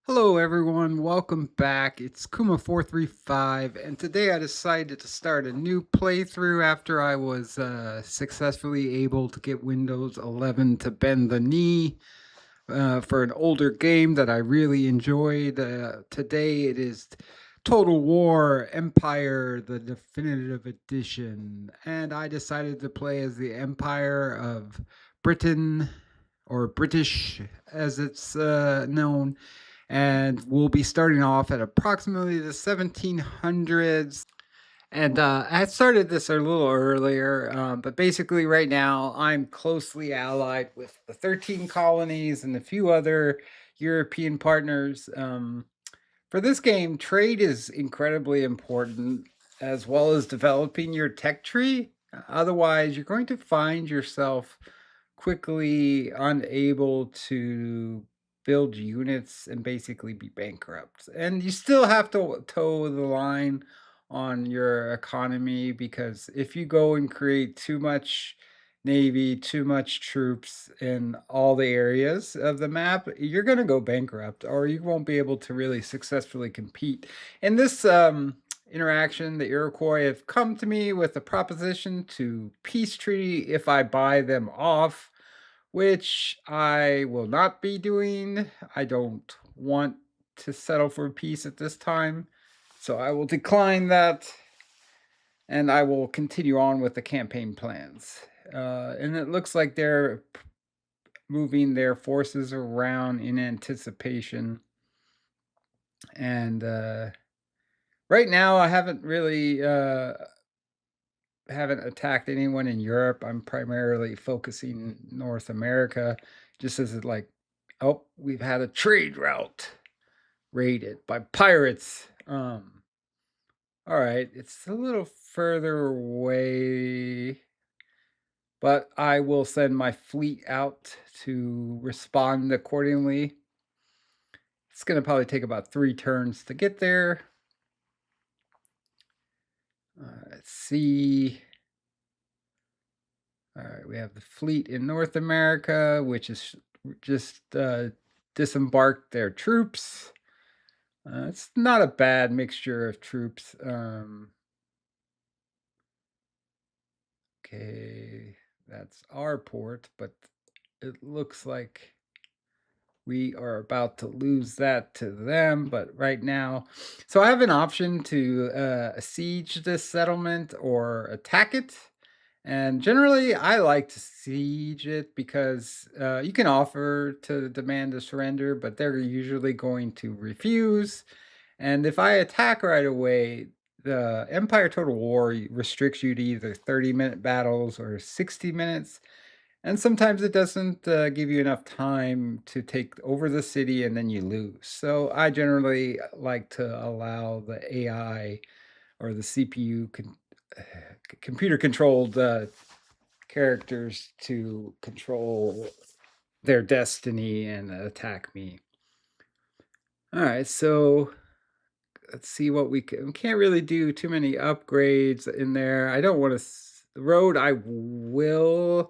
Hello everyone, welcome back. It's Kuma435 and today I decided to start a new playthrough after I was successfully able to get Windows 11 to bend the knee for an older game that I really enjoyed. Today it is Total War Empire, the definitive edition, and I decided to play as the Empire of Britain, or British as it's known, and we'll be starting off at approximately the 1700s. And I started this a little earlier, but basically, right now, I'm closely allied with the 13 colonies and a few other European partners. For this game, trade is incredibly important, as well as developing your tech tree. Otherwise, you're going to find yourself quickly unable to build units and basically be bankrupt. And you still have to toe the line on your economy, because if you go and create too much navy, too much troops in all the areas of the map, you're going to go bankrupt, or you won't be able to really successfully compete. In this interaction, the Iroquois have come to me with a proposition to peace treaty if I buy them off, which I will not be doing. I don't want to settle for peace at this time, so I will decline that, and I will continue on with the campaign plans. And it looks like they're moving their forces around in anticipation. And right now, I haven't attacked anyone in Europe. I'm primarily focusing North America, just as it like, oh, we've had a trade route raided by pirates. All right, it's a little further away, but I will send my fleet out to respond accordingly. It's going to probably take about 3 turns to get there. Let's see. All right, we have the fleet in North America, which is just disembarked their troops. It's not a bad mixture of troops. Okay, that's our port, but it looks like we are about to lose that to them. But right now, so I have an option to siege this settlement or attack it. And generally, I like to siege it because you can offer to demand a surrender, but they're usually going to refuse. And if I attack right away, the Empire Total War restricts you to either 30-minute battles or 60 minutes. And sometimes it doesn't give you enough time to take over the city and then you lose. So I generally like to allow the AI, or the CPU, computer controlled characters, to control their destiny and attack me. All right, so let's see what we can't really do too many upgrades in there. I don't want to the road. I will.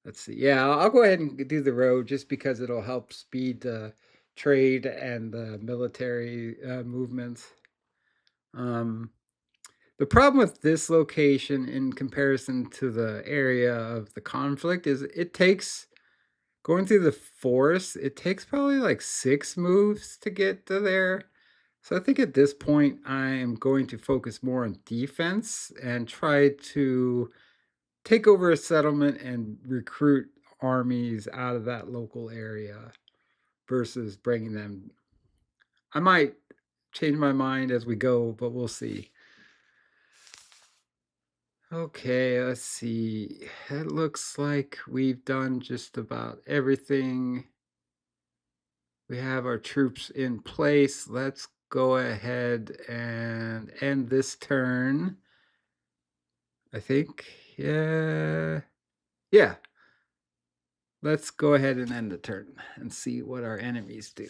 Let's see. Yeah, I'll go ahead and do the road just because it'll help speed the trade and the military movements. Um, the problem with this location in comparison to the area of the conflict is it takes going through the forest. It takes probably like 6 moves to get to there. So I think at this point, I am going to focus more on defense and try to take over a settlement and recruit armies out of that local area versus bringing them. I might change my mind as we go, but we'll see. Okay, let's see. It looks like we've done just about everything. We have our troops in place. Let's go ahead and end this turn. I think. Yeah. Yeah. Let's go ahead and end the turn and see what our enemies do.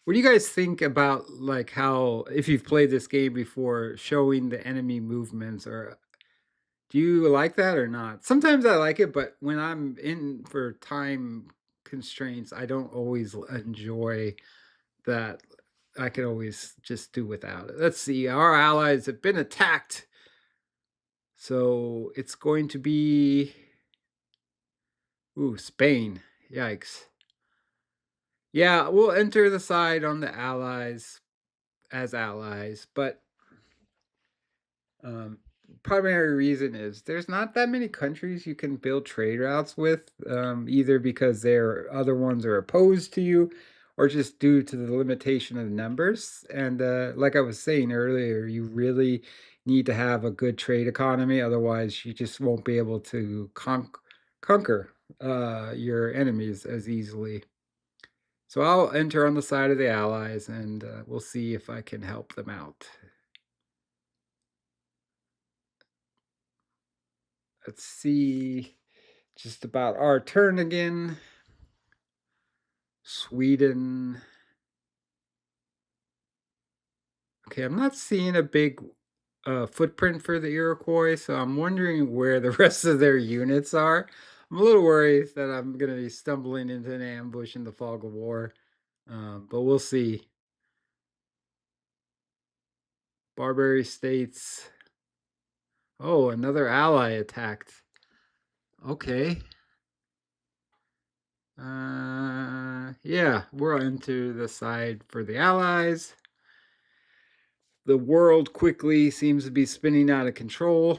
What do you guys think about, like, how, if you've played this game before, showing the enemy movements, or do you like that or not? Sometimes I like it, but when I'm in for time constraints, I don't always enjoy that. I could always just do without it. Let's see. Our allies have been attacked. So it's going to be, ooh, Spain. Yikes. Yeah, we'll enter the side on the allies as allies, but um, primary reason is there's not that many countries you can build trade routes with, either because their other ones are opposed to you, or just due to the limitation of numbers. And like I was saying earlier, you really need to have a good trade economy, otherwise you just won't be able to conquer your enemies as easily. So I'll enter on the side of the allies, and we'll see if I can help them out. Let's see. Just about our turn again. Sweden. Okay, I'm not seeing a big footprint for the Iroquois, so I'm wondering where the rest of their units are. I'm a little worried that I'm going to be stumbling into an ambush in the fog of war, but we'll see. Barbary states. Oh, another ally attacked. Okay. Yeah, we're into the side for the allies. The world quickly seems to be spinning out of control.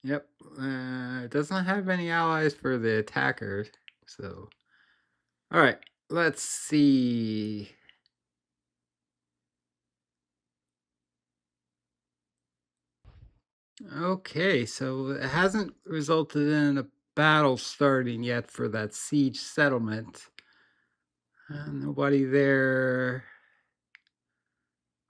Yep, it doesn't have any allies for the attackers. So, all right, let's see. Okay, so it hasn't resulted in a battle starting yet for that siege settlement. Nobody there.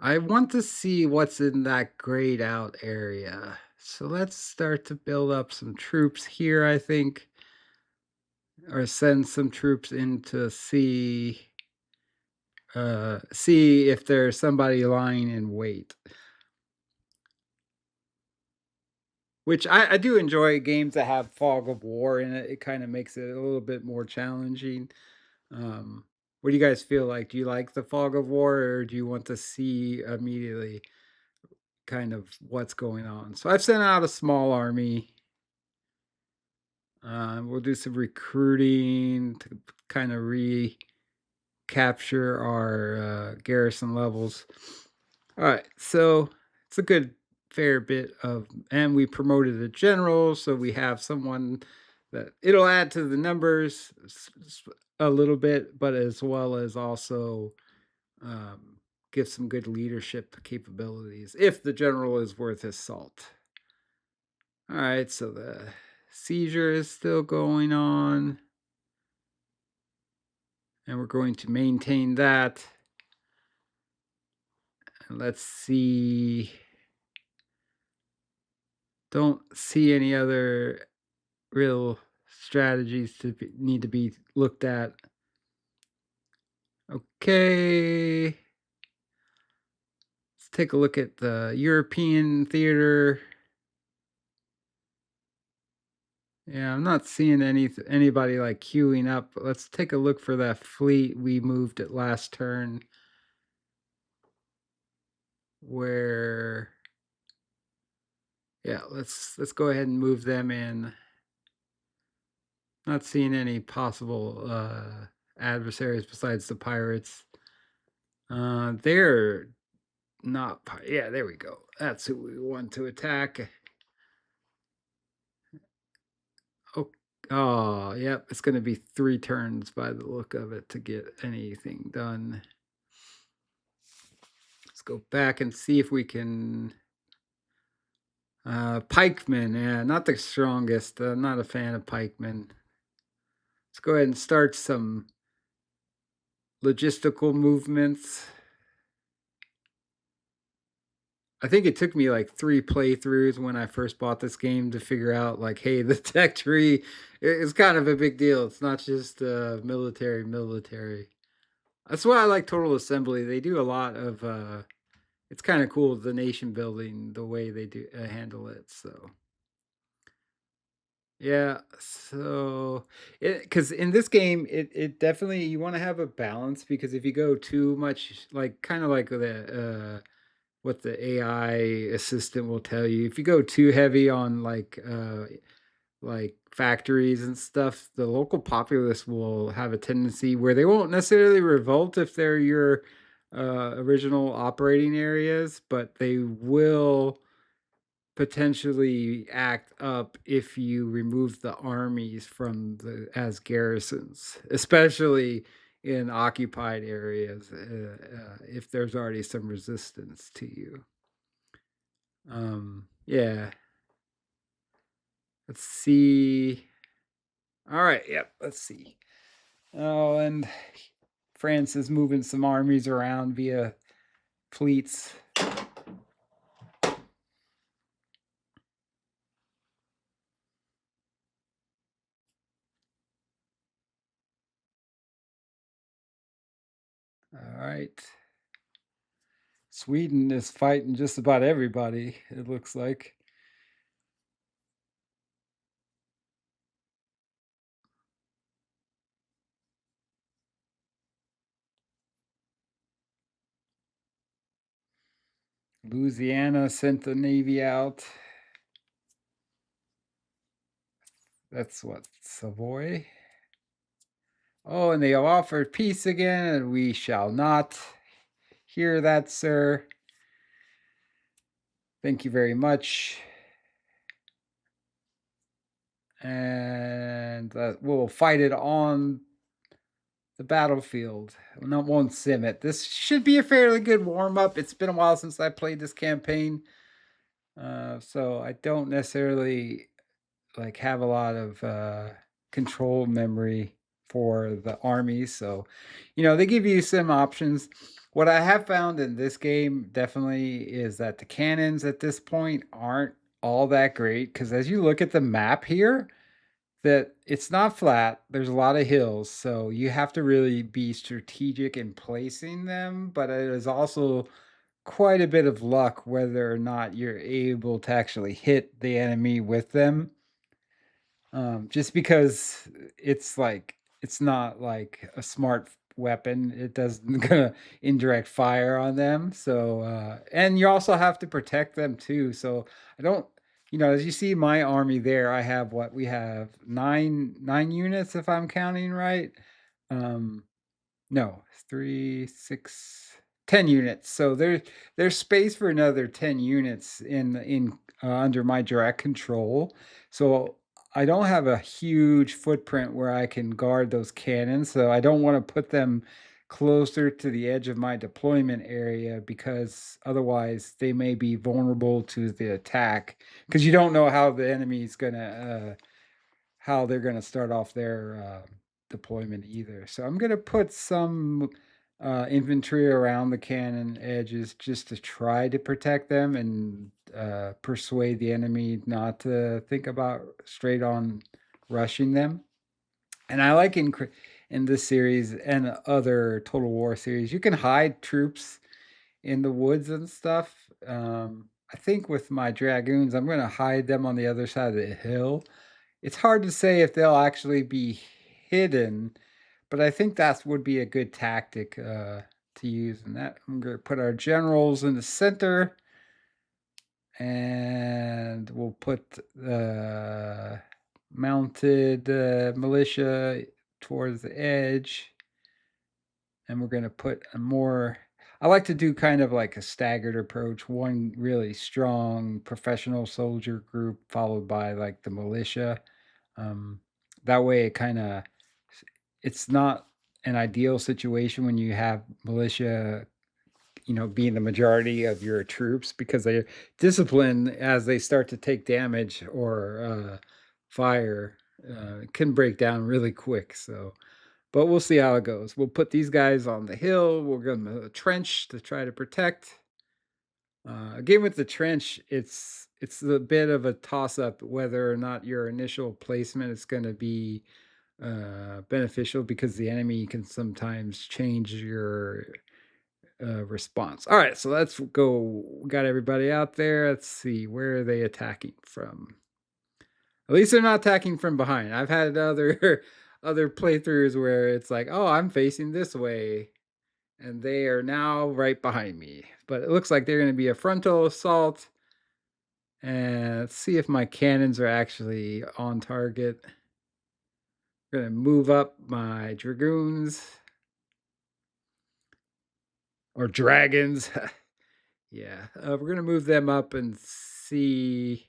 I want to see what's in that grayed out area. So let's start to build up some troops here, I think. Or send some troops in to see if there's somebody lying in wait. Which I do enjoy games that have fog of war in it. It kind of makes it a little bit more challenging. Um, what do you guys feel like? Do you like the fog of war, or do you want to see immediately kind of what's going on? So I've sent out a small army. We'll do some recruiting to kind of recapture our garrison levels. All right, so it's a good fair bit of, and we promoted a general, so we have someone that it'll add to the numbers a little bit, but as well as also give some good leadership capabilities if the general is worth his salt. All right, so the seizure is still going on, and we're going to maintain that. And let's see. Don't see any other real strategies need to be looked at. Okay. Let's take a look at the European theater. Yeah, I'm not seeing anybody like queuing up. Let's take a look for that fleet we moved at last turn. Where, yeah, let's go ahead and move them in. Not seeing any possible adversaries besides the pirates. They're not. Yeah, there we go. That's who we want to attack. Oh, oh, yep. It's going to be 3 turns by the look of it to get anything done. Let's go back and see if we can. Pikemen, yeah, not the strongest. Not a fan of pikemen. Let's go ahead and start some logistical movements. I think it took me like 3 playthroughs when I first bought this game to figure out, like, hey, the tech tree is kind of a big deal. It's not just military. That's why I like Total Assembly. They do a lot of. It's kind of cool, the nation building, the way they do handle it. So Yeah, so because in this game, it definitely you want to have a balance because if you go too much, like kind of like the what the AI assistant will tell you, if you go too heavy on like factories and stuff, the local populace will have a tendency where they won't necessarily revolt if they're your original operating areas, but they will potentially act up if you remove the armies from the as garrisons, especially in occupied areas, if there's already some resistance to you. Yeah. Let's see. All right. Yep. Let's see. Oh, and France is moving some armies around via fleets. All right. Sweden is fighting just about everybody, it looks like. Louisiana sent the Navy out. That's what, Savoy? Oh, and they have offered peace again, and we shall not hear that, sir. Thank you very much. And we'll fight it on the battlefield. Won't sim it. This should be a fairly good warm up. It's been a while since I played this campaign, so I don't necessarily like have a lot of control memory for the armies. So, they give you some options. What I have found in this game definitely is that the cannons at this point aren't all that great because as you look at the map here, that it's not flat. There's a lot of hills, so you have to really be strategic in placing them, but it is also quite a bit of luck whether or not you're able to actually hit the enemy with them. Just because it's not like a smart weapon. It doesn't gonna indirect fire on them. So and you also have to protect them too. So I don't as you see my army there, I have what we have nine units if I'm counting right. Um no, 3, 6, 10 units. So there's space for another 10 units in under my direct control. So I don't have a huge footprint where I can guard those cannons. So I don't want to put them closer to the edge of my deployment area because otherwise they may be vulnerable to the attack because you don't know how the enemy is going to how they're going to start off their deployment either. So I'm going to put some infantry around the cannon edges just to try to protect them and persuade the enemy not to think about straight on rushing them. And I like in this series and other Total War series, you can hide troops in the woods and stuff. I think with my dragoons, I'm going to hide them on the other side of the hill. It's hard to say if they'll actually be hidden, but I think that would be a good tactic to use. And that I'm going to put our generals in the center, and we'll put the mounted militia towards the edge, and we're going to put a more. I like to do kind of like a staggered approach. One really strong professional soldier group, followed by like the militia. Um, that way, it's not an ideal situation when you have militia, being the majority of your troops because they're disciplined as they start to take damage or fire. Can break down really quick. So, but we'll see how it goes. We'll put these guys on the hill. We're going to trench to try to protect. Again, with the trench, it's a bit of a toss up whether or not your initial placement is going to be beneficial because the enemy can sometimes change your response. All right, so let's go. We got everybody out there. Let's see, where are they attacking from? At least they're not attacking from behind. I've had other other playthroughs where it's like, oh, I'm facing this way, and they are now right behind me. But it looks like they're going to be a frontal assault. And let's see if my cannons are actually on target. I'm going to move up my dragoons or dragons. Yeah, we're going to move them up and see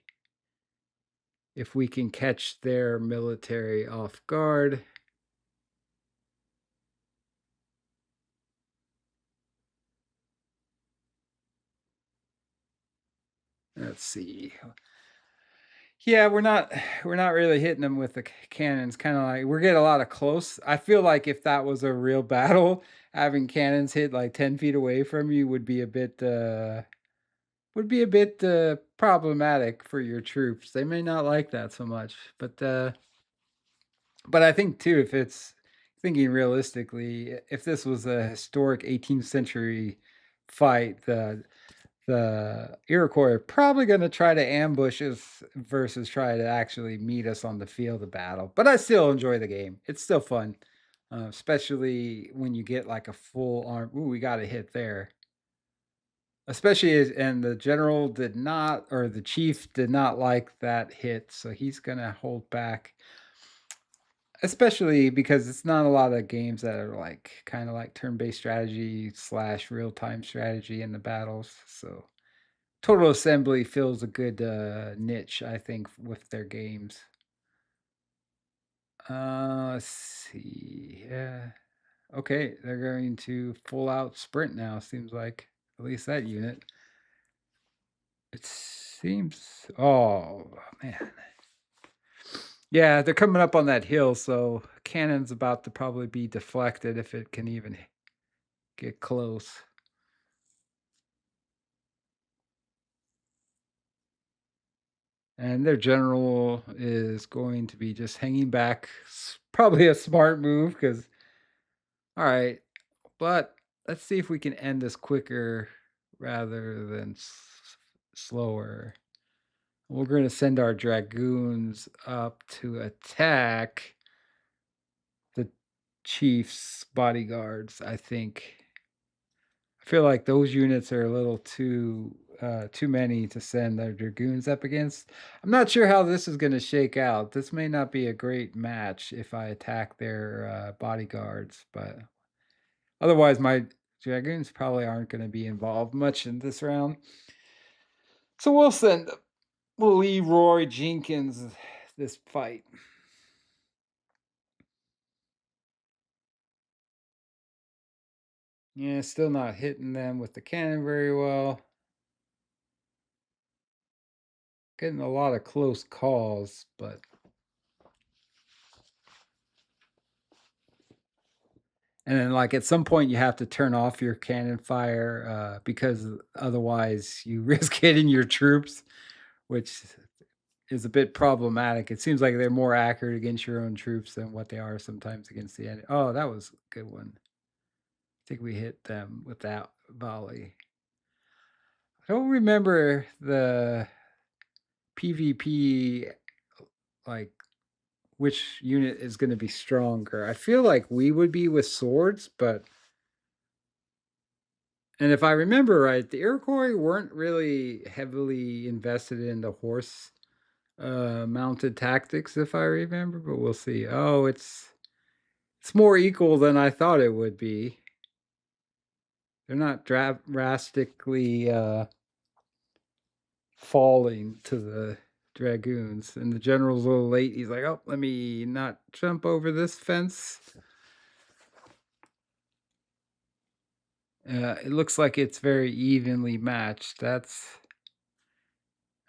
if we can catch their military off guard. Let's see. Yeah, we're not really hitting them with the cannons. Kind of like we're getting a lot of close. I feel like if that was a real battle, having cannons hit like 10 feet away from you would be a bit problematic for your troops. They may not like that so much, but I think too, if it's thinking realistically, if this was a historic 18th century fight, the Iroquois are probably going to try to ambush us versus try to actually meet us on the field of battle. But I still enjoy the game. It's still fun, especially when you get like a full arm. Ooh, we got a hit there. Especially and the general did not, or the chief did not like that hit, so he's gonna hold back. Especially because it's not a lot of games that are like kind of like turn-based strategy slash real-time strategy in the battles. So Total Assembly fills a good niche, I think, with their games. Let's see. Yeah. Okay, they're going to full out sprint now, seems like. At least that unit. It seems. Oh, man. Yeah, they're coming up on that hill, so cannon's about to probably be deflected if it can even get close. And their general is going to be just hanging back. Probably a smart move because, all right, but let's see if we can end this quicker rather than slower. We're going to send our dragoons up to attack the chief's bodyguards, I think. I feel like those units are a little too many to send their dragoons up against. I'm not sure how this is going to shake out. This may not be a great match if I attack their bodyguards, but otherwise my dragoons probably aren't going to be involved much in this round. So we'll Leroy Jenkins this fight. Yeah, still not hitting them with the cannon very well. Getting a lot of close calls, but and then, like, at some point, you have to turn off your cannon fire because otherwise you risk hitting your troops, which is a bit problematic. It seems like they're more accurate against your own troops than what they are sometimes against the enemy. Oh, that was a good one. I think we hit them with that volley. I don't remember the PvP, like, which unit is going to be stronger. I feel like we would be with swords, but and if I remember right, the Iroquois weren't really heavily invested in the horse mounted tactics, if I remember, but we'll see. Oh, it's more equal than I thought it would be. They're not drastically falling to the dragoons, and the general's a little late. He's like, "Oh, let me not jump over this fence." It looks like it's very evenly matched.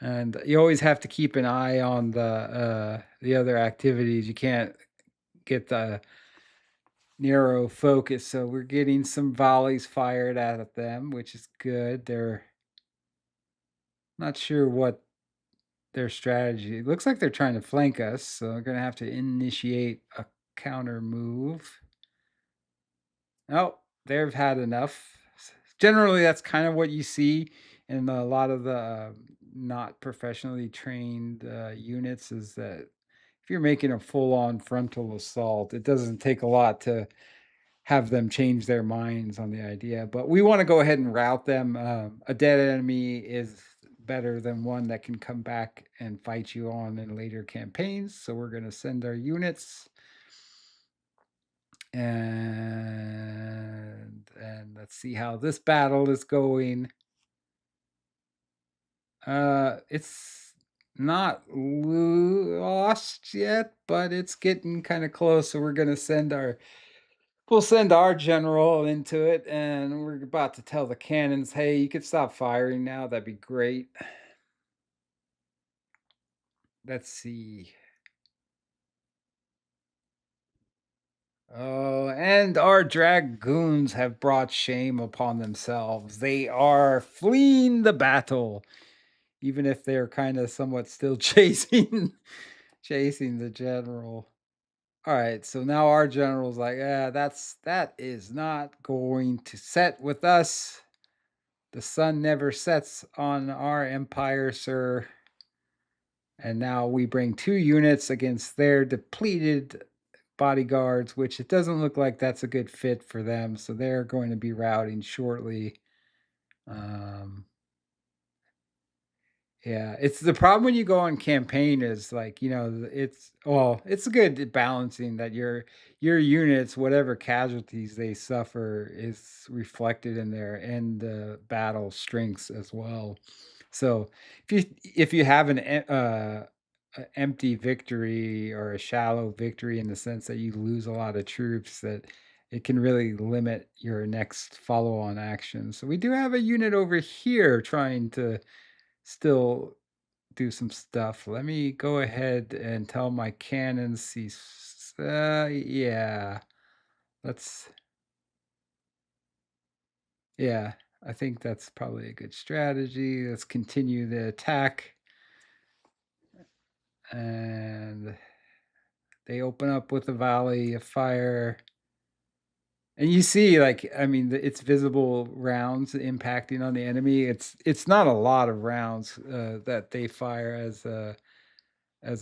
And you always have to keep an eye on the other activities. You can't get the narrow focus. So we're getting some volleys fired at them, which is good. They're not sure what their strategy. It looks like they're trying to flank us, so they're gonna have to initiate a counter move. Oh, they've had enough. Generally, that's kind of what you see in a lot of the not professionally trained units is that if you're making a full-on frontal assault, it doesn't take a lot to have them change their minds on the idea. But we want to go ahead and rout them. A dead enemy is better than one that can come back and fight you on in later campaigns. So we're going to send our units. And let's see how this battle is going. It's not lost yet, but it's getting kind of close. So we're gonna we'll send our general into it, and we're about to tell the cannons, "Hey, you could stop firing now. That'd be great." Let's see. Oh, and our dragoons have brought shame upon themselves. They are fleeing the battle, even if they're kind of somewhat still chasing the general. All right, so now our general's like, "Yeah, that is not going to set with us. The sun never sets on our empire, sir." And now we bring 2 units against their depleted bodyguards, which it doesn't look like that's a good fit for them. So they're going to be routing shortly. Um, Yeah, it's the problem when you go on campaign is like, it's a good balancing that your units, whatever casualties they suffer, is reflected in their end battle strengths as well. So if you have a empty victory or a shallow victory in the sense that you lose a lot of troops, that it can really limit your next follow-on action. So we do have a unit over here trying to still do some stuff. Let me go ahead and tell my cannons. Yeah, let's. Yeah, I think that's probably a good strategy. Let's continue the attack, and they open up with a volley of fire. And you see, like, I mean, it's visible rounds impacting on the enemy. It's not a lot of rounds that they fire as a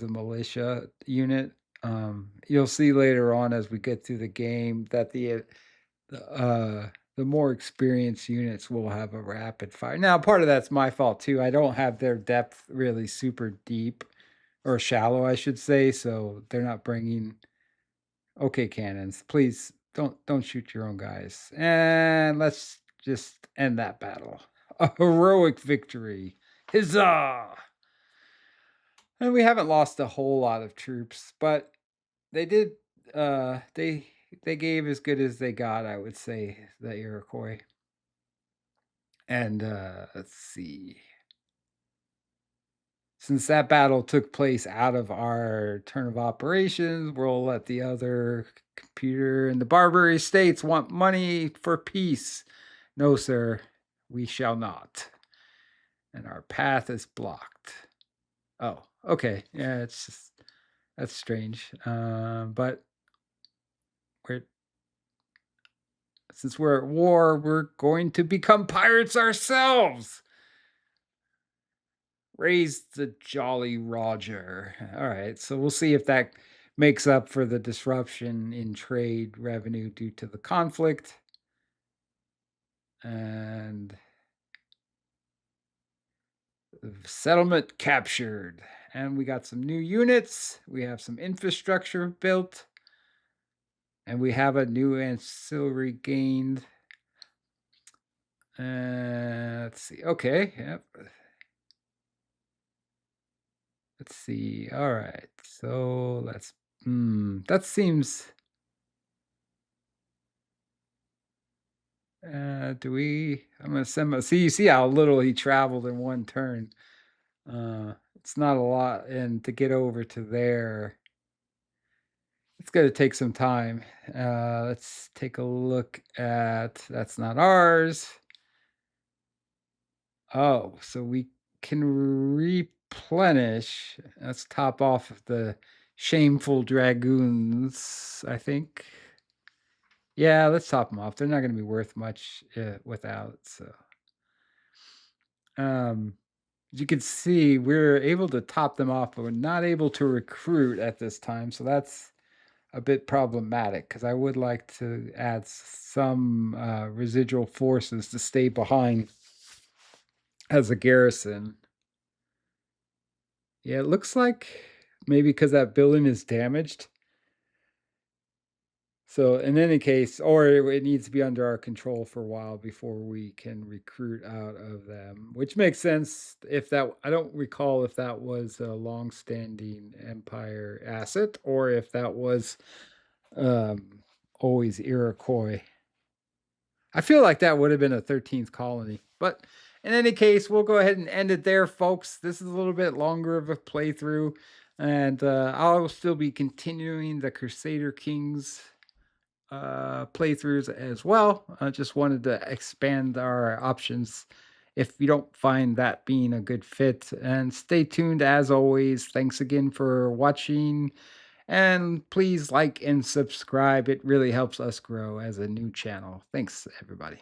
militia unit. You'll see later on as we get through the game that the more experienced units will have a rapid fire. Now, part of that's my fault too. I don't have their depth really super deep or shallow, I should say. So they're not bringing. Okay, cannons, please don't shoot your own guys, and let's just end that battle. A heroic victory, huzzah! And we haven't lost a whole lot of troops, but they did they gave as good as they got, I would say, the Iroquois. And let's see. Since that battle took place out of our turn of operations, we'll let the other computer and the Barbary states want money for peace. No, sir, we shall not. And our path is blocked. Oh, okay. Yeah, it's just that's strange. But we're since we're at war, we're going to become pirates ourselves. Raise the Jolly Roger. All right, so we'll see if that makes up for the disruption in trade revenue due to the conflict. And settlement captured. And we got some new units. We have some infrastructure built. And we have a new ancillary gained. Let's see. Okay. Yep. Let's see. All right. So let's. That seems. Do we? I'm gonna send my. See, you see how little he traveled in one turn. It's not a lot, and to get over to there, it's gonna take some time. Let's take a look at. That's not ours. Oh, so we can replenish. Let's top off of the shameful dragoons, I think. Yeah, let's top them off. They're not going to be worth much without. So, um, As you can see, we're able to top them off, but we're not able to recruit at this time. So that's a bit problematic because I would like to add some residual forces to stay behind as a garrison. Yeah, it looks like maybe because that building is damaged. So in any case, or it needs to be under our control for a while before we can recruit out of them, which makes sense if that, I don't recall if that was a long-standing Empire asset or if that was um, always Iroquois. I feel like that would have been a 13th colony. But in any case, we'll go ahead and end it there, folks. This is a little bit longer of a playthrough, and I'll still be continuing the Crusader Kings playthroughs as well. I just wanted to expand our options if you don't find that being a good fit. And stay tuned as always. Thanks again for watching. And please like and subscribe. It really helps us grow as a new channel. Thanks, everybody.